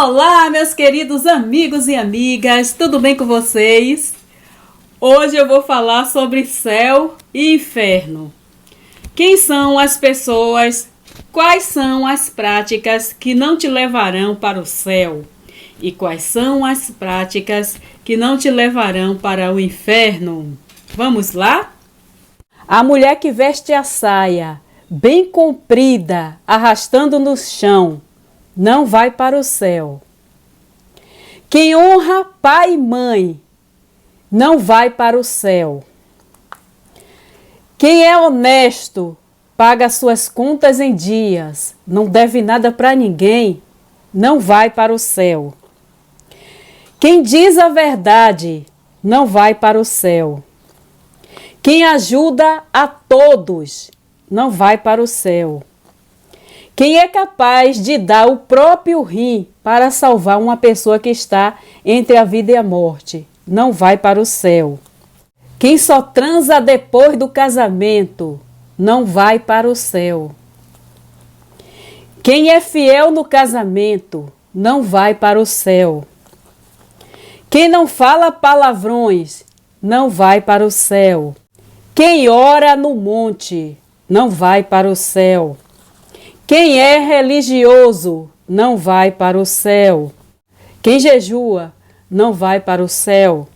Olá, meus queridos amigos e amigas, tudo bem com vocês? Hoje eu vou falar sobre céu e inferno. Quem são as pessoas? Quais são as práticas que não te levarão para o céu? E quais são as práticas que não te levarão para o inferno? Vamos lá? A mulher que veste a saia bem comprida, arrastando no chão, não vai para o céu. Quem honra pai e mãe não vai para o céu. Quem é honesto, paga suas contas em dias, não deve nada para ninguém, não vai para o céu. Quem diz a verdade não vai para o céu. Quem ajuda a todos não vai para o céu. Quem é capaz de dar o próprio rim para salvar uma pessoa que está entre a vida e a morte, não vai para o céu. Quem só transa depois do casamento, não vai para o céu. Quem é fiel no casamento, não vai para o céu. Quem não fala palavrões, não vai para o céu. Quem ora no monte, não vai para o céu. Quem é religioso não vai para o céu. Quem jejua não vai para o céu.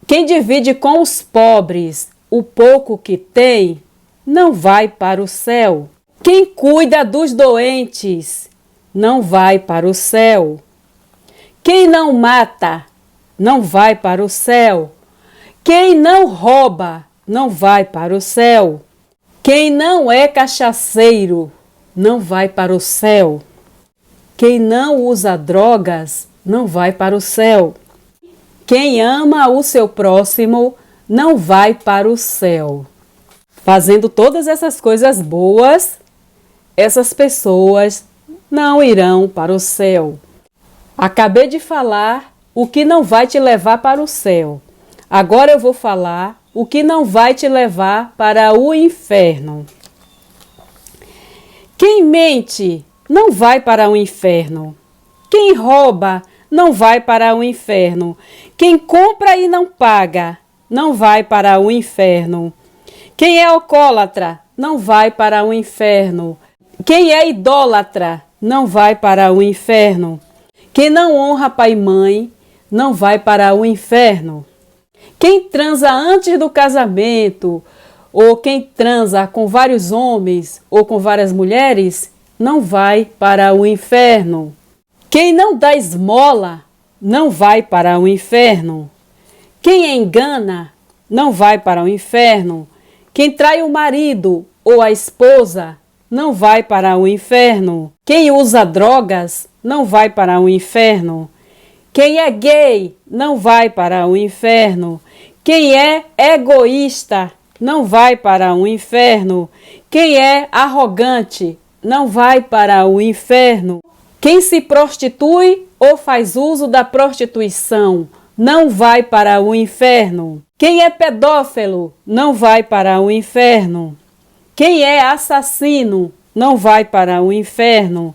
Quem divide com os pobres o pouco que tem não vai para o céu. Quem cuida dos doentes não vai para o céu. Quem não mata não vai para o céu. Quem não rouba não vai para o céu. Quem não é cachaceiro não vai para o céu. Quem não usa drogas não vai para o céu. Quem ama o seu próximo não vai para o céu. Fazendo todas essas coisas boas, essas pessoas não irão para o céu. Acabei de falar o que não vai te levar para o céu. Agora eu vou falar o que não vai te levar para o inferno. Quem mente não vai para o inferno. Quem rouba não vai para o inferno. Quem compra e não paga não vai para o inferno. Quem é alcoólatra não vai para o inferno. Quem é idólatra não vai para o inferno. Quem não honra pai e mãe não vai para o inferno. Quem transa antes do casamento, ou quem transa com vários homens ou com várias mulheres, não vai para o inferno. Quem não dá esmola, não vai para o inferno. Quem engana, não vai para o inferno. Quem trai o marido ou a esposa, não vai para o inferno. Quem usa drogas, não vai para o inferno. Quem é gay, não vai para o inferno. Quem é egoísta, não vai para o inferno. Quem é arrogante não vai para o inferno. Quem se prostitui ou faz uso da prostituição não vai para o inferno. Quem é pedófilo não vai para o inferno. Quem é assassino não vai para o inferno.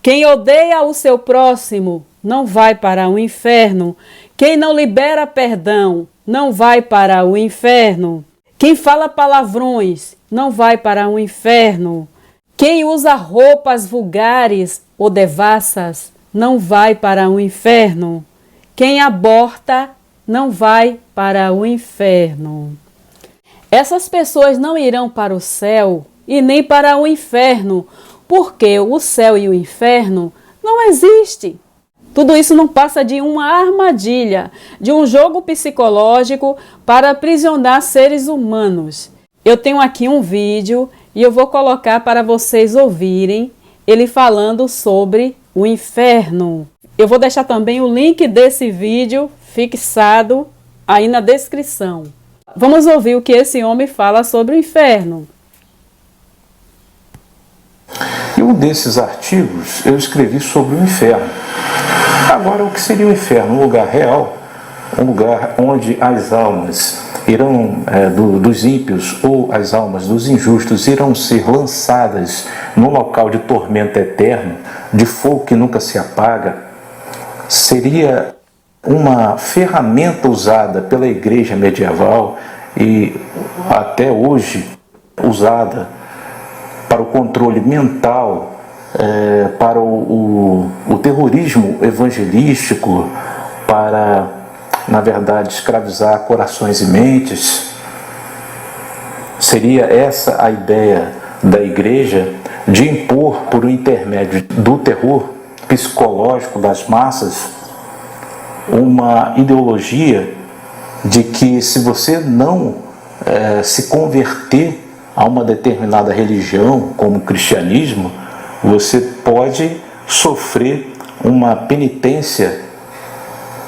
Quem odeia o seu próximo não vai para o inferno. Quem não libera perdão não vai para o inferno. Quem fala palavrões não vai para o inferno. Quem usa roupas vulgares ou devassas não vai para o inferno. Quem aborta não vai para o inferno. Essas pessoas não irão para o céu e nem para o inferno, porque o céu e o inferno não existem. Tudo isso não passa de uma armadilha, de um jogo psicológico para aprisionar seres humanos. Eu tenho aqui um vídeo e eu vou colocar para vocês ouvirem ele falando sobre o inferno. Eu vou deixar também o link desse vídeo fixado aí na descrição. Vamos ouvir o que esse homem fala sobre o inferno. Em um desses artigos eu escrevi sobre o inferno. Agora, o que seria o inferno? Um lugar real, um lugar onde as almas irão, dos ímpios ou as almas dos injustos irão ser lançadas num local de tormento eterno, de fogo que nunca se apaga, seria uma ferramenta usada pela igreja medieval e até hoje usada para o controle mental, para o terrorismo evangelístico, para, na verdade, escravizar corações e mentes. Seria essa a ideia da igreja de impor, por intermédio do terror psicológico das massas, uma ideologia de que se você não se converter a uma determinada religião, como o cristianismo, você pode sofrer uma penitência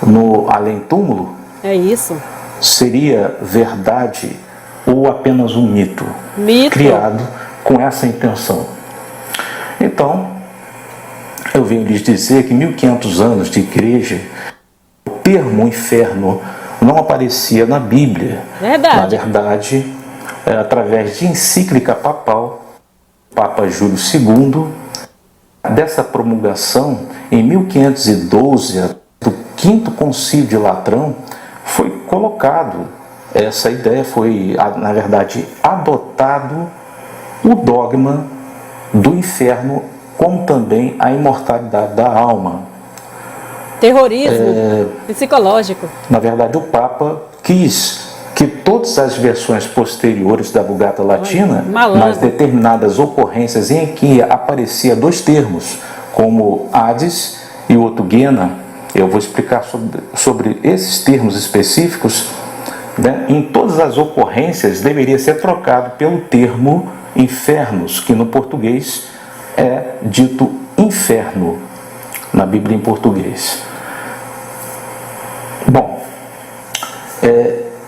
no além-túmulo. É isso. Seria verdade ou apenas um mito? Criado com essa intenção? Então, eu venho lhes dizer que 1500 anos de igreja, o termo inferno não aparecia na Bíblia. Verdade. Na verdade, através de encíclica papal, Papa Júlio II, dessa promulgação, em 1512, do Quinto Concílio de Latrão, foi colocado essa ideia, foi, na verdade, adotado o dogma do inferno, como também a imortalidade da alma. Terrorismo psicológico. Na verdade, o Papa quis que todas as versões posteriores da Vulgata Latina, nas determinadas ocorrências em que aparecia dois termos, como Hades e o outro Guiana, eu vou explicar sobre esses termos específicos, né? Em todas as ocorrências deveria ser trocado pelo termo infernos, que no português é dito inferno, na Bíblia em português. Bom,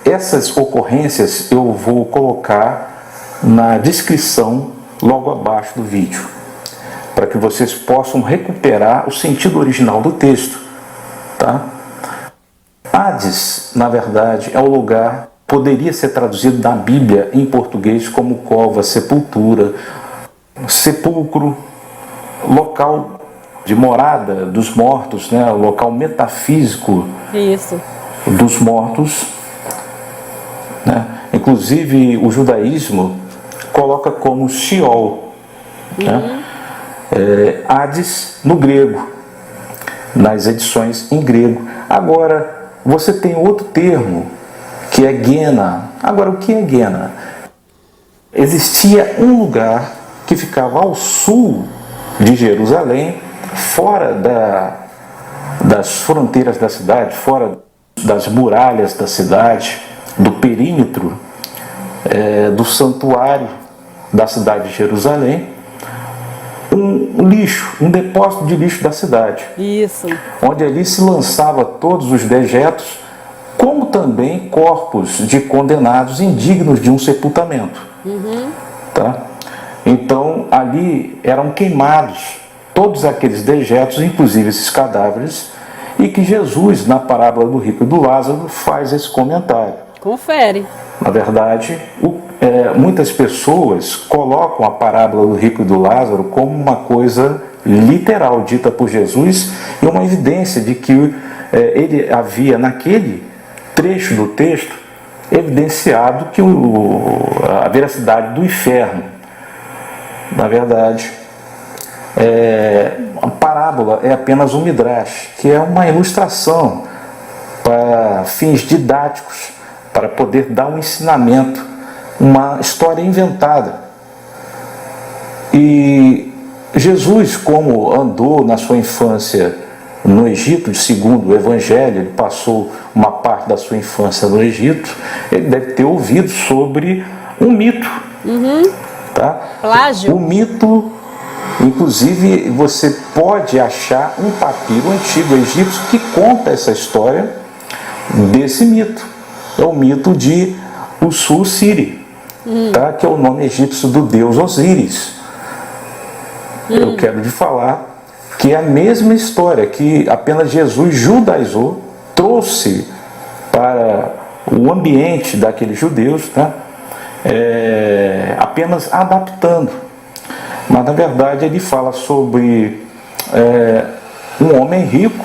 essas ocorrências eu vou colocar na descrição logo abaixo do vídeo, para que vocês possam recuperar o sentido original do texto, tá? Hades, na verdade, é o lugar, poderia ser traduzido na Bíblia em português como cova, sepultura, sepulcro, local de morada dos mortos, né? Local metafísico. Isso. Dos mortos, né? Inclusive o judaísmo coloca como Sheol, né? Hades no grego, nas edições em grego. Agora você tem outro termo que é Guiana. Agora, o que é Guiana? Existia um lugar que ficava ao sul de Jerusalém, fora das fronteiras da cidade, fora das muralhas da cidade, do perímetro do santuário da cidade de Jerusalém, um lixo, um depósito de lixo da cidade. Isso. Onde ali se lançava todos os dejetos, como também corpos de condenados indignos de um sepultamento. Tá? Então, ali eram queimados todos aqueles dejetos, inclusive esses cadáveres, e que Jesus, na parábola do rico e do Lázaro, faz esse comentário. Confere. Na verdade, muitas pessoas colocam a parábola do rico e do Lázaro como uma coisa literal, dita por Jesus, e uma evidência de que ele havia, naquele trecho do texto, evidenciado que a veracidade do inferno. Na verdade, a parábola é apenas um midrash, que é uma ilustração para fins didáticos, para poder dar um ensinamento, uma história inventada. E Jesus, como andou na sua infância no Egito, segundo o Evangelho, ele passou uma parte da sua infância no Egito, ele deve ter ouvido sobre um mito. Tá? Plágio. O mito, inclusive, você pode achar um papiro antigo egípcio que conta essa história desse mito. É o mito de Ussu-Siri, tá? Que é o nome egípcio do deus Osíris. Eu quero lhe falar que é a mesma história que apenas Jesus judaizou, trouxe para o ambiente daqueles judeus, tá? Apenas adaptando. Mas na verdade ele fala sobre um homem rico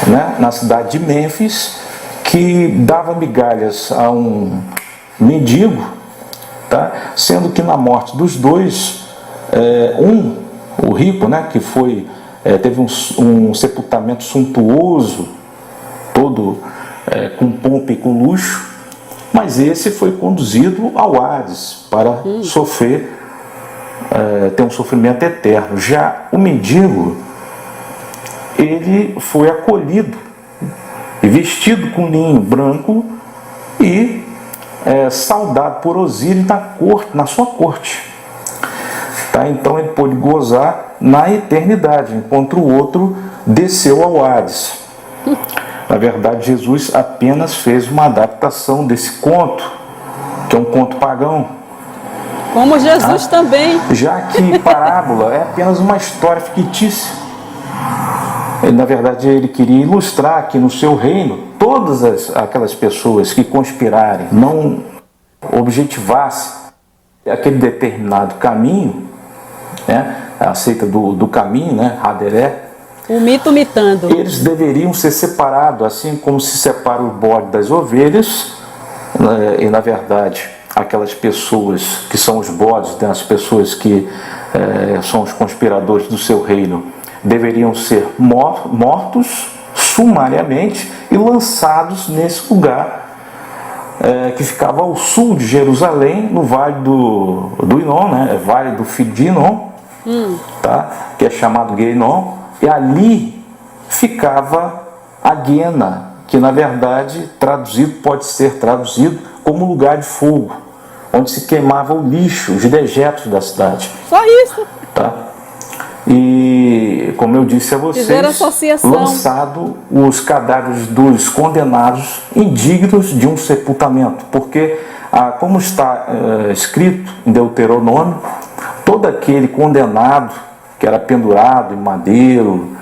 né, na cidade de Mênfis, que dava migalhas a um mendigo, tá? Sendo que na morte dos dois, o rico, né, que teve um sepultamento suntuoso, todo com pompa e com luxo, mas esse foi conduzido ao Hades para sofrer, ter um sofrimento eterno. Já o mendigo, ele foi acolhido e vestido com linho branco e saudado por Osíris na sua corte. Tá? Então ele pôde gozar na eternidade, enquanto o outro desceu ao Hades. Na verdade, Jesus apenas fez uma adaptação desse conto, que é um conto pagão. Como Jesus também. Já que parábola é apenas uma história fictícia. Na verdade, ele queria ilustrar que no seu reino, todas aquelas pessoas que conspirarem, não objetivassem aquele determinado caminho, né, a seita do caminho, né, Haderé, o mito mitando. Eles deveriam ser separados, assim como se separa o bode das ovelhas, né, e na verdade aquelas pessoas que são os bodes, né, as pessoas que são os conspiradores do seu reino, deveriam ser mortos sumariamente e lançados nesse lugar que ficava ao sul de Jerusalém, no vale do Inom, né, vale do filho de Inom, tá, que é chamado Gueinom. E ali ficava a Guena, que na verdade pode ser traduzido como lugar de fogo, onde se queimava o lixo, os dejetos da cidade. Só isso. Tá? E como eu disse a vocês, lançado os cadáveres dos condenados indignos de um sepultamento, porque como está escrito em Deuteronômio, todo aquele condenado que era pendurado em madeiro,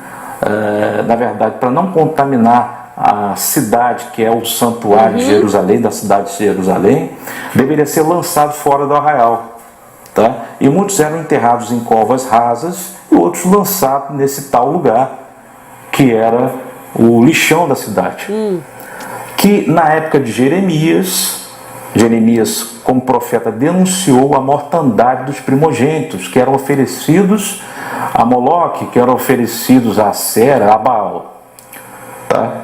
na verdade, para não contaminar a cidade, que é o santuário de Jerusalém, da cidade de Jerusalém, deveria ser lançado fora do arraial. Tá? E muitos eram enterrados em covas rasas e outros lançados nesse tal lugar, que era o lixão da cidade. Que na época de Jeremias, como profeta, denunciou a mortandade dos primogênitos, que eram oferecidos a Moloque, que eram oferecidos a Sera, a Baal. Tá?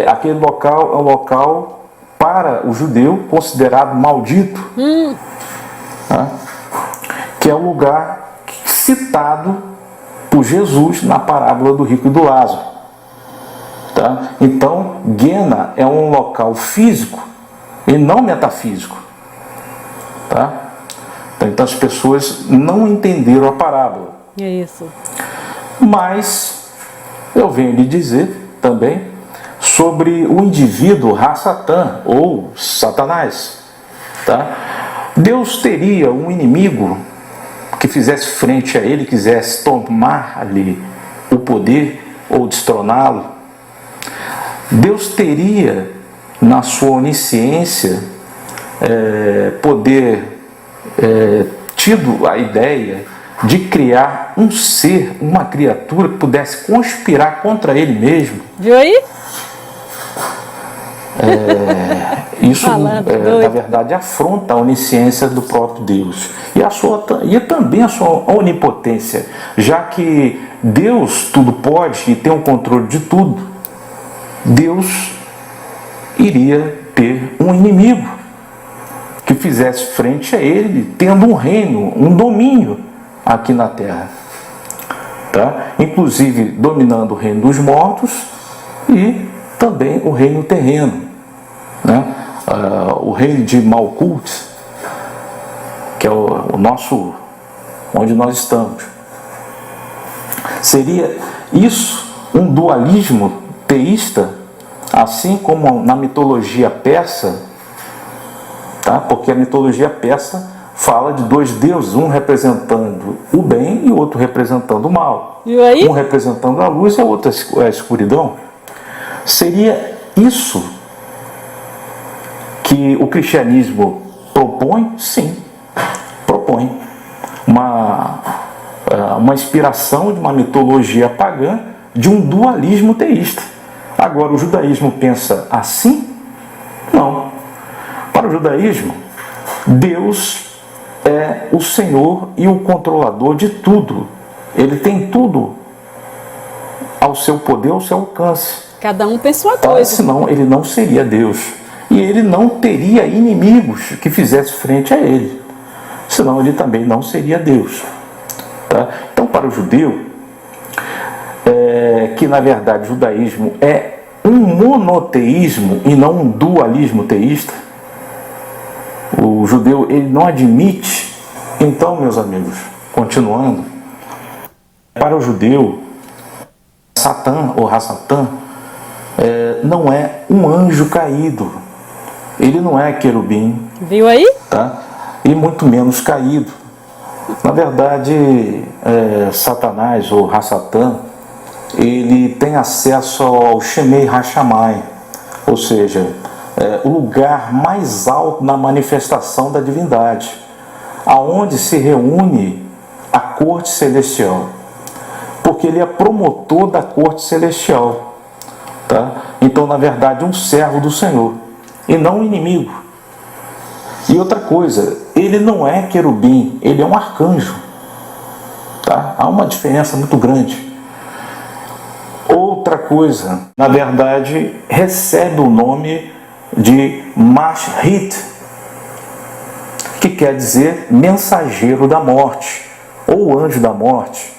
Aquele local é um local, para o judeu, considerado maldito, tá? Que é o lugar citado por Jesus na parábola do rico e do Lázaro. Tá? Então, Guena é um local físico e não metafísico. Tá? Então as pessoas não entenderam a parábola. É isso. Mas eu venho lhe dizer também sobre o indivíduo Ra-Satã, ou Satanás. Tá? Deus teria um inimigo que fizesse frente a ele, quisesse tomar-lhe o poder ou destroná-lo. Deus teria, na sua onisciência, tido a ideia de criar um ser, uma criatura que pudesse conspirar contra ele mesmo. Viu aí? Isso, na verdade, afronta a onisciência do próprio Deus e também a sua onipotência, já que Deus tudo pode e tem o controle de tudo. Deus iria ter um inimigo que fizesse frente a ele, tendo um reino, um domínio aqui na terra, tá? Inclusive dominando o reino dos mortos e também o reino terreno, né? O reino de Malkut, que é o nosso, onde nós estamos. Seria isso um dualismo teísta, assim como na mitologia persa, tá? Porque a mitologia persa fala de dois deuses, um representando o bem e o outro representando o mal. E aí? Um representando a luz e a outra a escuridão. Seria isso que o cristianismo propõe? Sim, propõe. Uma inspiração de uma mitologia pagã de um dualismo teísta. Agora, o judaísmo pensa assim? Não. Para o judaísmo, Deus é o Senhor e o controlador de tudo. Ele tem tudo ao seu poder, ao seu alcance. Cada um pensa uma coisa. Senão ele não seria Deus. E ele não teria inimigos que fizessem frente a ele. Senão ele também não seria Deus. Tá? Então, para o judeu, que na verdade o judaísmo é um monoteísmo e não um dualismo teísta, o judeu ele não admite. Então, meus amigos, continuando, para o judeu, Satã ou Rassatã não é um anjo caído. Ele não é querubim. Viu aí? Tá? E muito menos caído. Na verdade, Satanás ou Rassatã, ele tem acesso ao Shemei Hashamai, ou seja, o lugar mais alto na manifestação da divindade, aonde se reúne a corte celestial, porque ele é promotor da corte celestial, tá? Então, na verdade, um servo do Senhor e não um inimigo. E outra coisa, ele não é querubim, ele é um arcanjo, tá? Há uma diferença muito grande. Outra coisa, na verdade, recebe o nome de Mashrit, que quer dizer mensageiro da morte, ou anjo da morte.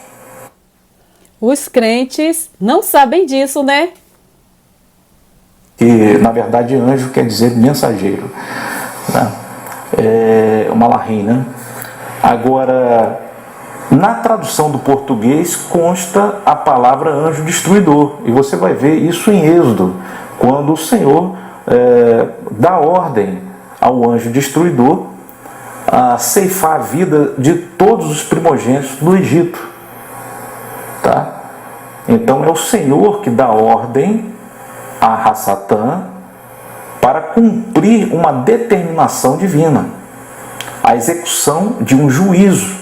Os crentes não sabem disso, né? E, na verdade, anjo quer dizer mensageiro, né? É uma lahim, né? Agora, na tradução do português consta a palavra anjo destruidor, e você vai ver isso em Êxodo, quando o Senhor dá ordem ao anjo destruidor a ceifar a vida de todos os primogênitos do Egito, tá? Então é o Senhor que dá ordem a Rassatã para cumprir uma determinação divina, a execução de um juízo,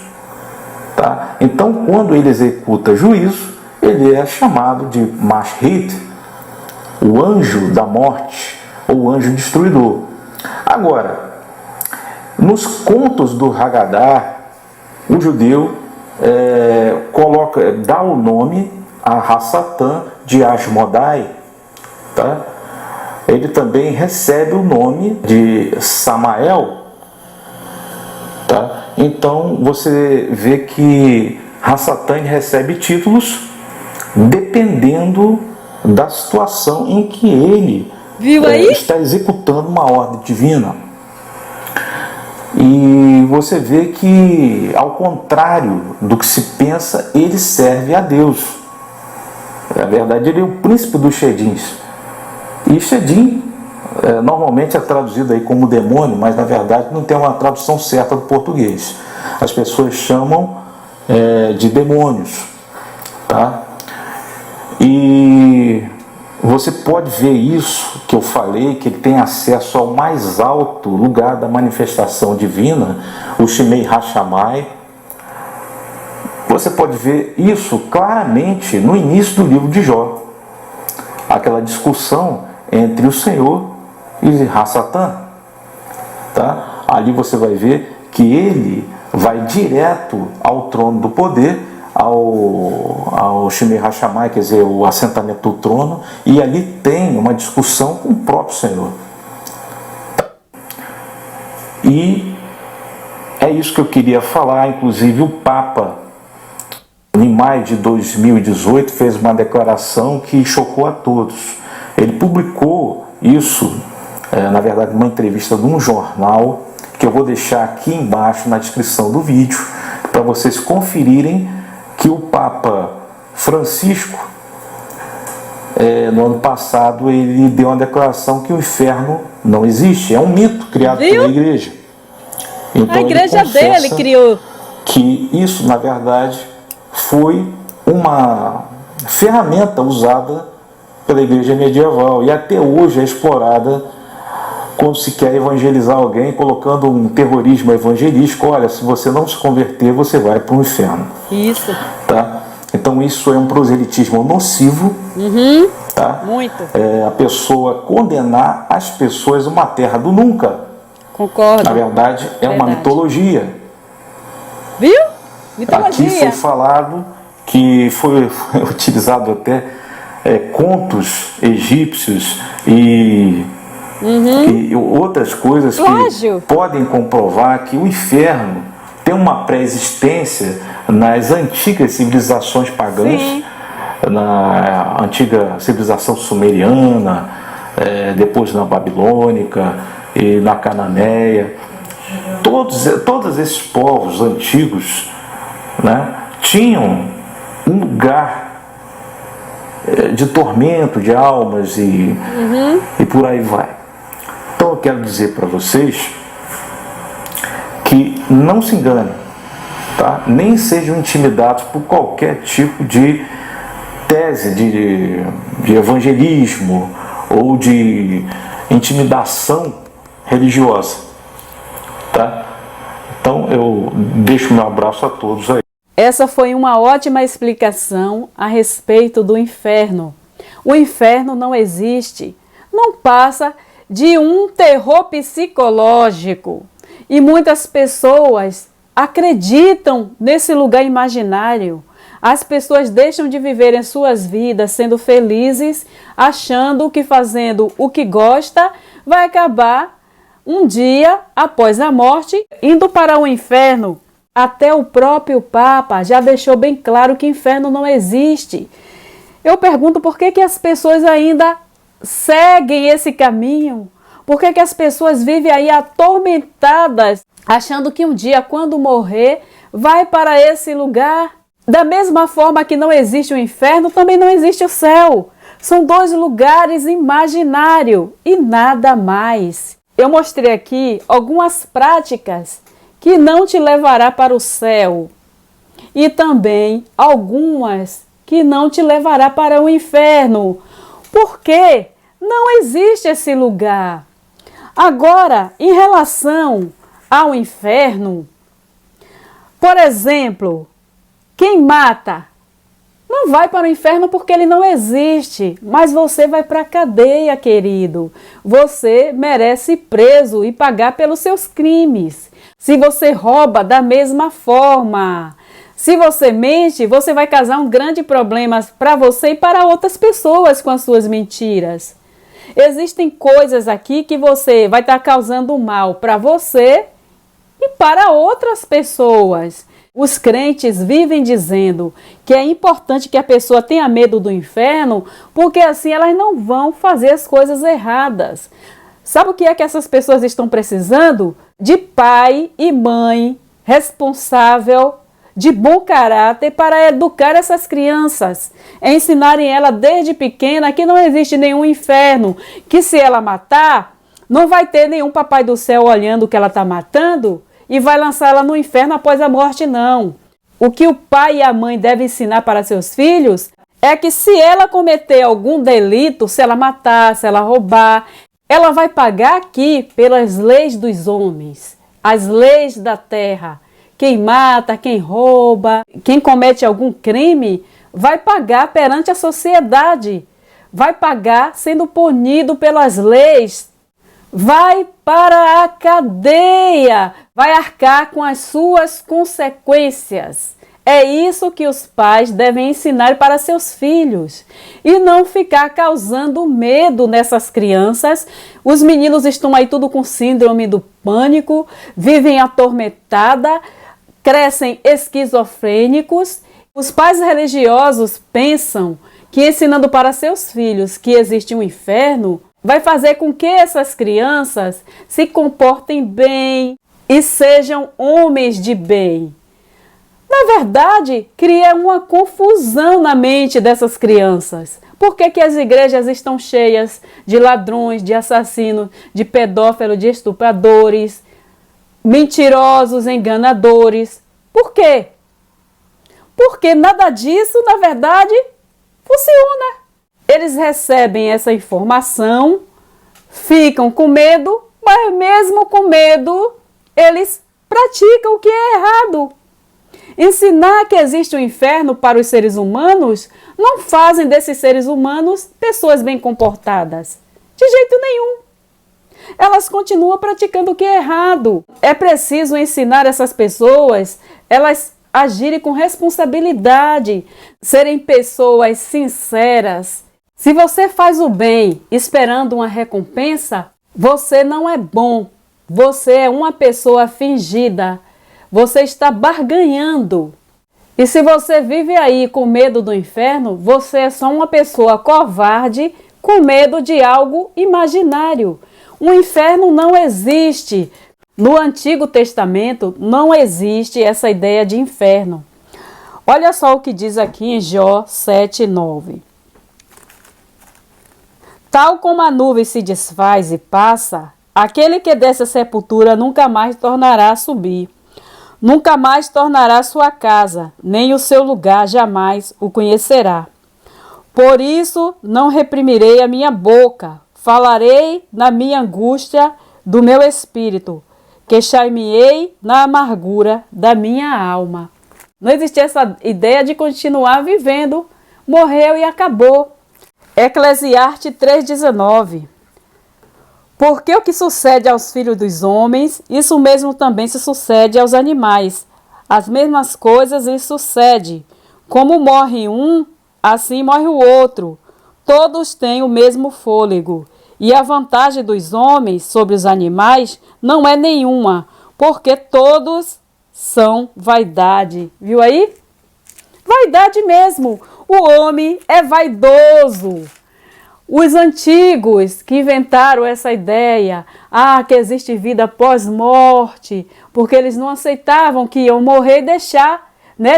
tá? Então, quando ele executa juízo, ele é chamado de Mashrit, o anjo da morte, ou anjo destruidor. Agora, nos contos do Haggadah, o judeu dá o nome a Rassatã de Asmodai, tá? Ele também recebe o nome de Samael, tá? Então você vê que Rassatã recebe títulos dependendo da situação em que ele está executando uma ordem divina. E você vê que, ao contrário do que se pensa, ele serve a Deus. Na verdade, ele é o príncipe dos Shedins. E Shedim normalmente é traduzido aí como demônio, mas na verdade não tem uma tradução certa do português. As pessoas chamam de demônios, tá? E você pode ver isso que eu falei, que ele tem acesso ao mais alto lugar da manifestação divina, o Shemei Hashamai. Você pode ver isso claramente no início do livro de Jó. Aquela discussão entre o Senhor e Rassatã, tá? Ali você vai ver que ele vai direto ao trono do poder, ao Shemei Hashamai, quer dizer, o assentamento do trono, e ali tem uma discussão com o próprio Senhor. E é isso que eu queria falar. Inclusive o Papa, em maio de 2018, fez uma declaração que chocou a todos. Ele publicou isso, na verdade, numa entrevista de um jornal, que eu vou deixar aqui embaixo na descrição do vídeo, para vocês conferirem que o Papa Francisco, no ano passado, ele deu uma declaração que o inferno não existe, é um mito criado pela igreja. Então, a igreja dele criou. Que isso, na verdade, foi uma ferramenta usada pela igreja medieval e até hoje é explorada quando se quer evangelizar alguém, colocando um terrorismo evangelístico. Olha, se você não se converter, você vai para o inferno. Isso. Tá? Então isso é um proselitismo nocivo, tá? Muito. A pessoa condenar as pessoas a uma terra do nunca. Concordo. Na verdade, é uma mitologia. Viu? Mitologia. Aqui foi falado que foi utilizado até contos egípcios e outras coisas que podem comprovar que o inferno tem uma pré-existência nas antigas civilizações pagãs, na antiga civilização sumeriana, depois na babilônica e na cananeia. Todos esses povos antigos, né, tinham um lugar de tormento de almas e por aí vai. Então eu quero dizer para vocês que não se enganem, tá? Nem sejam intimidados por qualquer tipo de tese de evangelismo ou de intimidação religiosa, tá? Então eu deixo meu abraço a todos aí. Essa foi uma ótima explicação a respeito do inferno. O inferno não existe, não passa de um terror psicológico. E muitas pessoas acreditam nesse lugar imaginário. As pessoas deixam de viver em suas vidas sendo felizes, achando que fazendo o que gosta vai acabar um dia após a morte indo para o inferno. Até o próprio Papa já deixou bem claro que inferno não existe. Eu pergunto por que as pessoas ainda seguem esse caminho? Por que as pessoas vivem aí atormentadas, achando que um dia, quando morrer, vai para esse lugar? Da mesma forma que não existe o inferno, também não existe o céu. São dois lugares imaginários e nada mais. Eu mostrei aqui algumas práticas que não te levará para o céu e também algumas que não te levará para o inferno, porque não existe esse lugar. Agora, em relação ao inferno, por exemplo, quem mata não vai para o inferno porque ele não existe, mas você vai para a cadeia, querido. Você merece ir preso e pagar pelos seus crimes. Se você rouba, da mesma forma. Se você mente, você vai causar um grande problema para você e para outras pessoas com as suas mentiras. Existem coisas aqui que você vai estar causando mal para você e para outras pessoas. Os crentes vivem dizendo que é importante que a pessoa tenha medo do inferno, porque assim elas não vão fazer as coisas erradas. Sabe o que é que essas pessoas estão precisando? De pai e mãe responsável, de bom caráter para educar essas crianças, ensinarem ela desde pequena que não existe nenhum inferno, que se ela matar, não vai ter nenhum papai do céu olhando o que ela está matando e vai lançar ela no inferno após a morte, não. O que o pai e a mãe devem ensinar para seus filhos é que se ela cometer algum delito, se ela matar, se ela roubar, ela vai pagar aqui pelas leis dos homens, as leis da terra. Quem mata, quem rouba, quem comete algum crime, vai pagar perante a sociedade. Vai pagar sendo punido pelas leis. Vai para a cadeia. Vai arcar com as suas consequências. É isso que os pais devem ensinar para seus filhos e não ficar causando medo nessas crianças. Os meninos estão aí tudo com síndrome do pânico, vivem atormentada, crescem esquizofrênicos. Os pais religiosos pensam que ensinando para seus filhos que existe um inferno vai fazer com que essas crianças se comportem bem e sejam homens de bem. Na verdade, cria uma confusão na mente dessas crianças. Por que as igrejas estão cheias de ladrões, de assassinos, de pedófilos, de estupradores, mentirosos, enganadores? Por quê? Porque nada disso, na verdade, funciona. Eles recebem essa informação, ficam com medo, mas mesmo com medo, eles praticam o que é errado. Ensinar que existe um inferno para os seres humanos não fazem desses seres humanos pessoas bem comportadas. De jeito nenhum. Elas continuam praticando o que é errado. É preciso ensinar essas pessoas, elas agirem com responsabilidade, serem pessoas sinceras. Se você faz o bem esperando uma recompensa, você não é bom. Você é uma pessoa fingida. Você está barganhando. E se você vive aí com medo do inferno, você é só uma pessoa covarde com medo de algo imaginário. O inferno não existe. No Antigo Testamento não existe essa ideia de inferno. Olha só o que diz aqui em Jó 7:9. Tal como a nuvem se desfaz e passa, aquele que desce à sepultura nunca mais tornará a subir. Nunca mais tornará sua casa, nem o seu lugar jamais o conhecerá. Por isso não reprimirei a minha boca, falarei na minha angústia do meu espírito, queixar-me-ei na amargura da minha alma. Não existe essa ideia de continuar vivendo, morreu e acabou. Eclesiastes 3:19. Porque o que sucede aos filhos dos homens, isso mesmo também se sucede aos animais. As mesmas coisas lhes sucede. Como morre um, assim morre o outro. Todos têm o mesmo fôlego. E a vantagem dos homens sobre os animais não é nenhuma, porque todos são vaidade. Viu aí? Vaidade mesmo. O homem é vaidoso. Os antigos que inventaram essa ideia, que existe vida pós-morte, porque eles não aceitavam que iam morrer e deixar,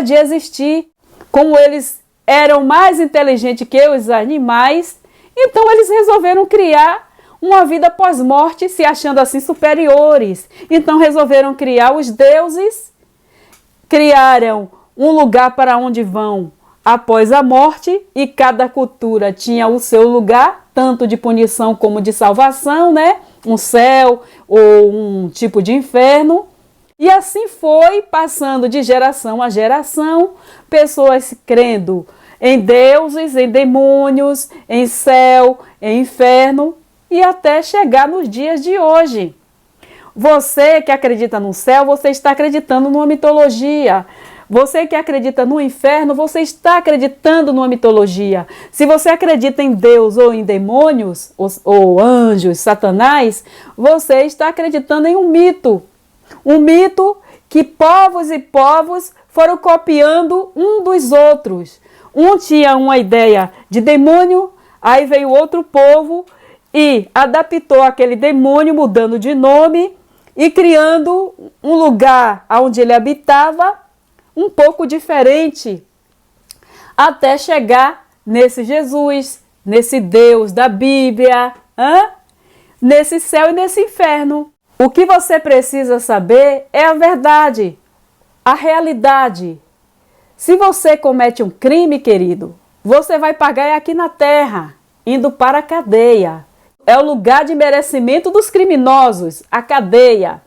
de existir. Como eles eram mais inteligentes que os animais, então eles resolveram criar uma vida pós-morte, se achando assim superiores. Então resolveram criar os deuses, criaram um lugar para onde vão após a morte, e cada cultura tinha o seu lugar, tanto de punição como de salvação, um céu ou um tipo de inferno. E assim foi passando de geração a geração, pessoas crendo em deuses, em demônios, em céu, em inferno, e até chegar nos dias de hoje. Você que acredita no céu, você está acreditando numa mitologia. Você que acredita no inferno, você está acreditando numa mitologia. Se você acredita em Deus ou em demônios, ou anjos, Satanás, você está acreditando em um mito. Um mito que povos e povos foram copiando um dos outros. Um tinha uma ideia de demônio, aí veio outro povo e adaptou aquele demônio, mudando de nome e criando um lugar onde ele habitava, um pouco diferente, até chegar nesse Jesus, nesse Deus da Bíblia, nesse céu e nesse inferno. O que você precisa saber é a verdade, a realidade. Se você comete um crime, querido, você vai pagar aqui na terra, indo para a cadeia. É o lugar de merecimento dos criminosos, a cadeia.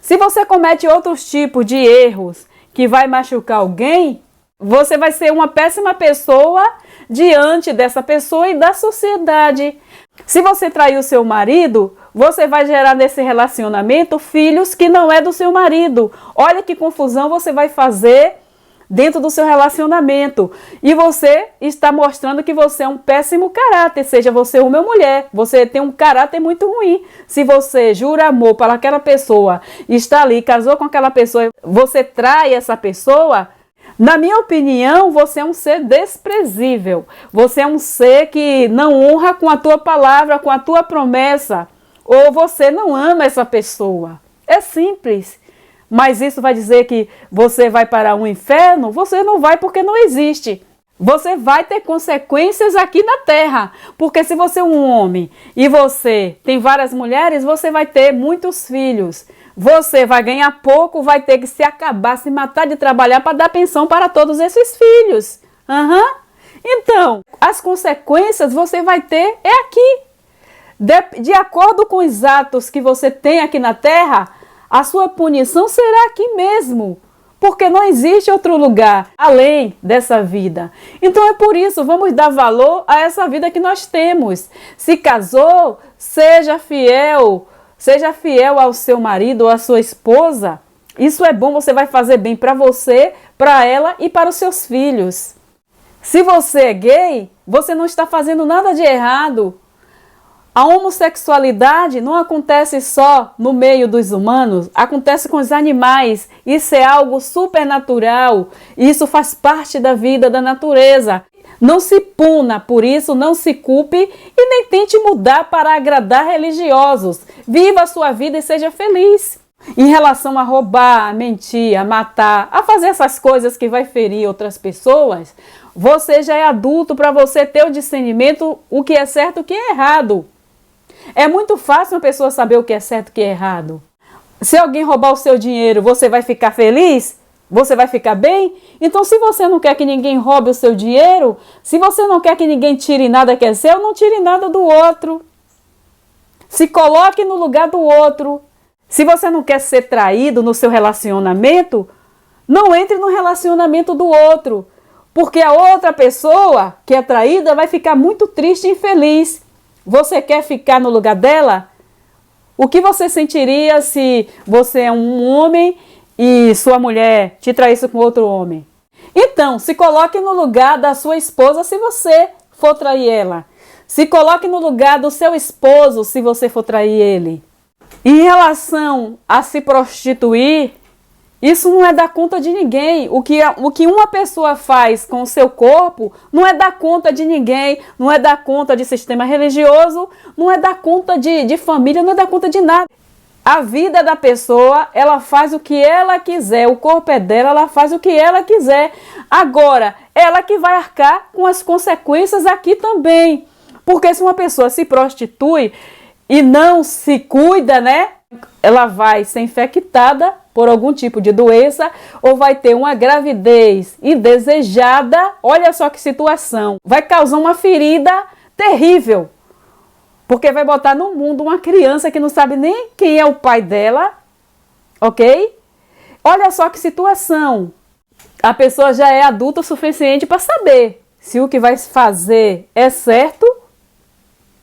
Se você comete outros tipos de erros que vai machucar alguém, você vai ser uma péssima pessoa diante dessa pessoa e da sociedade. Se você trair o seu marido, você vai gerar nesse relacionamento filhos que não é do seu marido. Olha que confusão você vai fazer dentro do seu relacionamento. E você está mostrando que você é um péssimo caráter, seja você uma mulher. Você tem um caráter muito ruim. Se você jura amor para aquela pessoa, está ali, casou com aquela pessoa, você trai essa pessoa, na minha opinião, você é um ser desprezível. Você é um ser que não honra com a tua palavra, com a tua promessa. Ou você não ama essa pessoa. É simples. Mas isso vai dizer que você vai para um inferno? Você não vai, porque não existe. Você vai ter consequências aqui na terra. Porque se você é um homem e você tem várias mulheres, você vai ter muitos filhos. Você vai ganhar pouco, vai ter que se acabar, se matar de trabalhar para dar pensão para todos esses filhos. Então, as consequências você vai ter aqui. De acordo com os atos que você tem aqui na terra, a sua punição será aqui mesmo. porque não existe outro lugar além dessa vida. Então é por isso, vamos dar valor a essa vida que nós temos. Se casou, seja fiel ao seu marido ou à sua esposa. Isso é bom, você vai fazer bem para você, para ela e para os seus filhos. Se você é gay, você não está fazendo nada de errado. A homossexualidade não acontece só no meio dos humanos, acontece com os animais. Isso é algo supernatural. Isso faz parte da vida, da natureza. Não se puna por isso, não se culpe e nem tente mudar para agradar religiosos. Viva a sua vida e seja feliz. Em relação a roubar, a mentir, a matar, a fazer essas coisas que vai ferir outras pessoas, você já é adulto para você ter o discernimento, o que é certo e o que é errado. É muito fácil uma pessoa saber o que é certo e o que é errado. Se alguém roubar o seu dinheiro, você vai ficar feliz? Você vai ficar bem? Então, se você não quer que ninguém roube o seu dinheiro, se você não quer que ninguém tire nada que é seu, não tire nada do outro. Se coloque no lugar do outro. Se você não quer ser traído no seu relacionamento, não entre no relacionamento do outro, porque a outra pessoa que é traída vai ficar muito triste e infeliz. Você quer ficar no lugar dela? O que você sentiria se você é um homem e sua mulher te traísse com outro homem? Então, se coloque no lugar da sua esposa se você for trair ela. Se coloque no lugar do seu esposo se você for trair ele. Em relação a se prostituir, isso não é dar conta de ninguém. O que uma pessoa faz com o seu corpo não é dar conta de ninguém, não é dar conta de sistema religioso, não é dar conta de família, não é dar conta de nada. A vida da pessoa, ela faz o que ela quiser, o corpo é dela, ela faz o que ela quiser. Agora, ela que vai arcar com as consequências aqui também. Porque se uma pessoa se prostitui e não se cuida, né? Ela vai ser infectada por algum tipo de doença ou vai ter uma gravidez indesejada. Olha só que situação. Vai causar uma ferida terrível. Porque vai botar no mundo uma criança que não sabe nem quem é o pai dela. Ok? Olha só que situação. A pessoa já é adulta o suficiente para saber se o que vai fazer é certo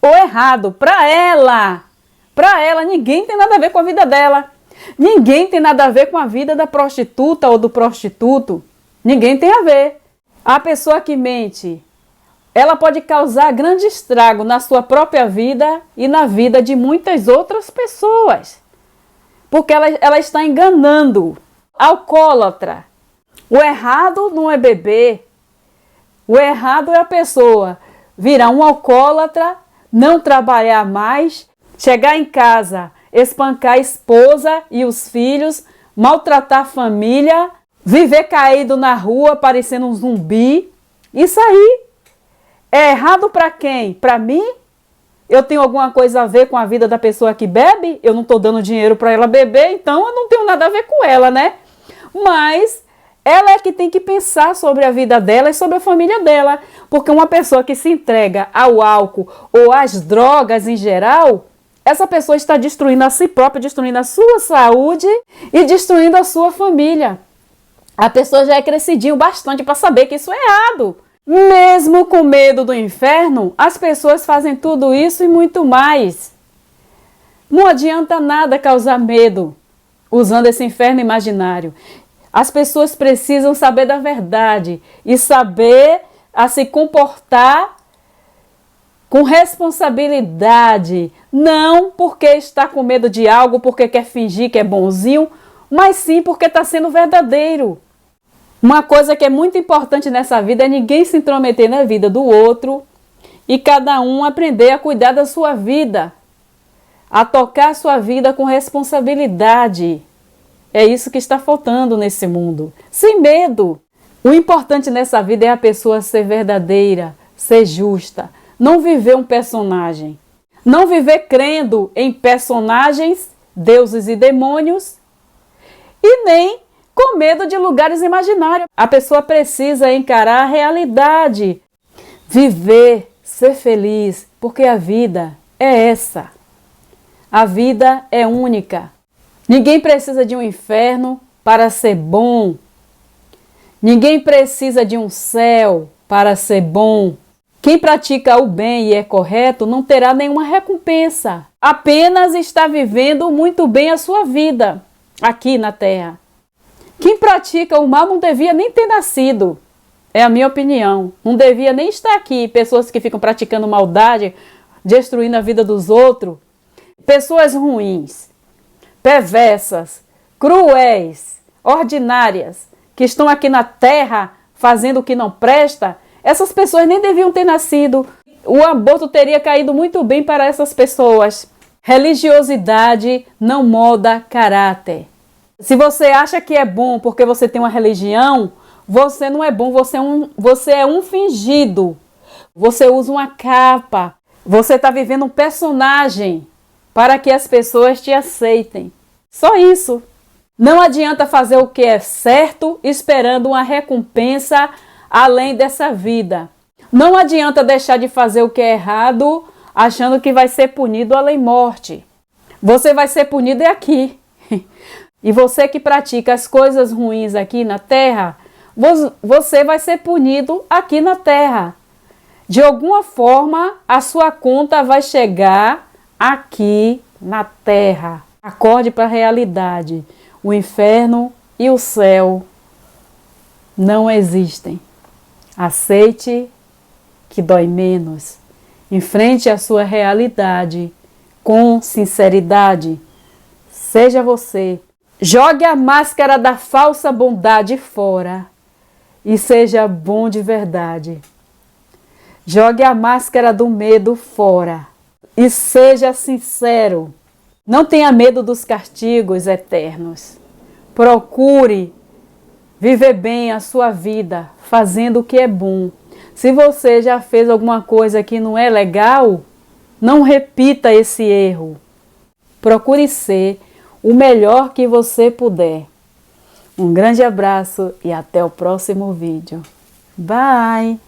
ou errado. Para ela, ninguém tem nada a ver com a vida dela. Ninguém tem nada a ver com a vida da prostituta ou do prostituto. Ninguém tem a ver. A pessoa que mente, ela pode causar grande estrago na sua própria vida e na vida de muitas outras pessoas. Porque ela está enganando. Alcoólatra. O errado não é beber. O errado é a pessoa virar um alcoólatra, não trabalhar mais, chegar em casa, espancar a esposa e os filhos, maltratar a família, viver caído na rua parecendo um zumbi. Isso aí é errado para quem? Para mim? Eu tenho alguma coisa a ver com a vida da pessoa que bebe? Eu não estou dando dinheiro para ela beber, então eu não tenho nada a ver com ela, né? Mas ela é que tem que pensar sobre a vida dela e sobre a família dela. Porque uma pessoa que se entrega ao álcool ou às drogas em geral, essa pessoa está destruindo a si própria, destruindo a sua saúde e destruindo a sua família. A pessoa já é crescidinho bastante para saber que isso é errado. Mesmo com medo do inferno, as pessoas fazem tudo isso e muito mais. Não adianta nada causar medo usando esse inferno imaginário. As pessoas precisam saber da verdade e saber a se comportar com responsabilidade. Não porque está com medo de algo, porque quer fingir que é bonzinho, mas sim porque está sendo verdadeiro. Uma coisa que é muito importante nessa vida é ninguém se intrometer na vida do outro e cada um aprender a cuidar da sua vida, a tocar a sua vida com responsabilidade. É isso que está faltando nesse mundo. Sem medo. O importante nessa vida é a pessoa ser verdadeira, ser justa. Não viver um personagem. Não viver crendo em personagens, deuses e demônios. E nem com medo de lugares imaginários. A pessoa precisa encarar a realidade. Viver, ser feliz. Porque a vida é essa. A vida é única. Ninguém precisa de um inferno para ser bom, Ninguém precisa de um céu para ser bom. Quem pratica o bem e é correto não terá nenhuma recompensa. Apenas está vivendo muito bem a sua vida aqui na terra. Quem pratica o mal não devia nem ter nascido. É a minha opinião. Não devia nem estar aqui. Pessoas que ficam praticando maldade, destruindo a vida dos outros. Pessoas ruins, perversas, cruéis, ordinárias, que estão aqui na terra fazendo o que não presta. Essas pessoas nem deviam ter nascido. O aborto teria caído muito bem para essas pessoas. Religiosidade não molda caráter. Se você acha que é bom porque você tem uma religião, você não é bom, você é um fingido. Você usa uma capa. Você está vivendo um personagem para que as pessoas te aceitem. Só isso. Não adianta fazer o que é certo esperando uma recompensa além dessa vida. Não adianta deixar de fazer o que é errado achando que vai ser punido além morte. Você vai ser punido aqui. E você que pratica as coisas ruins aqui na terra, você vai ser punido aqui na terra. De alguma forma, a sua conta vai chegar aqui na terra. Acorde para a realidade. O inferno e o céu não existem. Aceite que dói menos. Enfrente a sua realidade com sinceridade. Seja você. Jogue a máscara da falsa bondade fora e seja bom de verdade. Jogue a máscara do medo fora e seja sincero. Não tenha medo dos castigos eternos. Procure viver bem a sua vida, fazendo o que é bom. Se você já fez alguma coisa que não é legal, não repita esse erro. Procure ser o melhor que você puder. Um grande abraço e até o próximo vídeo. Bye!